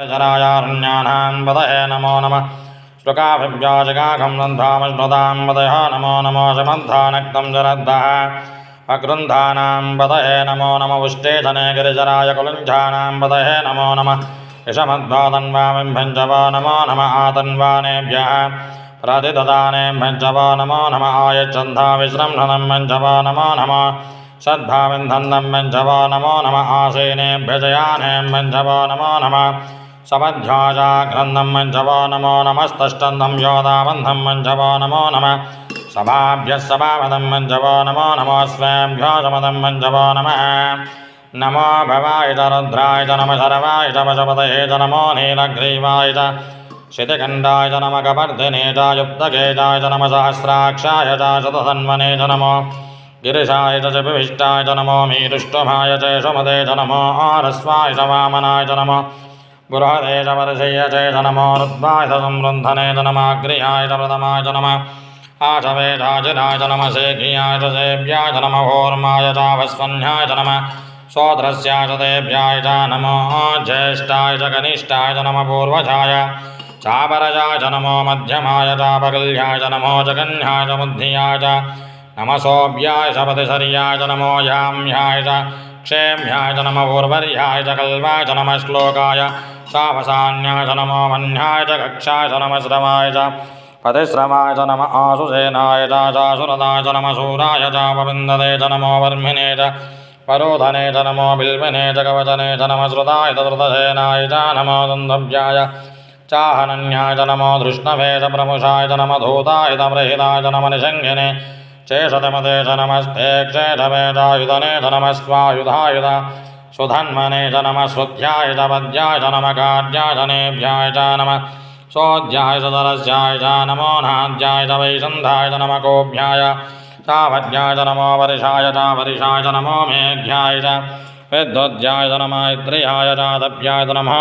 जरायारण्यानां पदये नमो नमः श्लोकाभिव्याजगाघं रन्ध्रामश्नुतां पदयः नमो नमो समन्धानक्तं जरद्धः अकृन्धानां पदये नमो नमः उष्टेधने गिरिजराय कुलुञ्झानां पदये नमो नमः यशमध्वातन्वामिभ्यञ्जव नमो नमः आतन्वानेभ्यः प्रतिददानेभ्यञ्जव नमो नमः आयच्छन्धा विश्रंहनं मञ्जव नमो नमः सद्भाविन्धन्दं मञ्जव नमो नमः आसेनेभ्यजयानें मञ्जव नमो नमः समध्याजाग्रन्थं मञ्जव नमो नमस्तष्टन्धं योदाबन्धं मञ्जव नमो नमः सभाभ्यः सभापदं मञ्जव नमो नमः स्वेभ्यो समदं मञ्जव नमः नमो भवाय च रुद्राय च नमः शरवाय च वशपतये च नमो नीलग्रीवाय च शितिकण्ठाय च नमः कपर्दिने च युक्तकेशाय च नमः सहस्राक्षाय च शतधन्वने च नमो गिरिशाय च विभिष्टाय च नमो मीरुष्टभाय च सुमते च नमो आरस्वाय च वामनाय च नमो बृहदे च वर्षय च नमो रुद्वाय च संवृन्धने च नमः अग्र्याय च प्रथमाय च नमः आशवेशाजिनाय च नमः शेखियाय च सेव्याय च नमः होर्माय च भस्वन्याय च नमः सोद्रस्याय च देव्याय च नमो ज्येष्ठाय च कनिष्ठाय च नमः पूर्वजाय चापरजाय च नमो मध्यमाय च पगल्याय च नमो जगन्याय च बुद्धियाय च नमः सोऽव्याय च पतिशर्याय च नमो याम्याय च क्षेम्याय च नमः पूर्वर्याय च कल्वाय च नमः श्लोकाय सावसान्याय च नमो वह्न्याय च कक्षाय च नमः श्रवाय च पतिश्रवाय च नमः आशुसेनाय च चासुरदाय च नमः शूराय च पविन्दते च नमो वर्मिने च परोधने च नमो बिल्विने च कवचने च नमः श्रुताय च श्रुतसेनाय च नमो दुन्दव्याय चाहनन्याय च नमो धृष्णवे च प्रमुषाय च नमः धूताय च प्रहिताय च नमः निषङ्गिने चेषतमते च नमस्ते क्षेषवे चायुधने च नमः स्वायुधाय च सुधन्वने च नमः श्रुत्याय च पद्याय च नमः कार्याय च नेभ्याय च नमः सोऽध्याय च तरस्याय च नमो नाद्याय च वैशन्धाय च नमः कोभ्याय चावज्याय च नमो वर्षाय च वर्षाय च नमो मेघ्याय च विद्युद्याय च नमः इन्द्रियाय च दभ्याय च नमः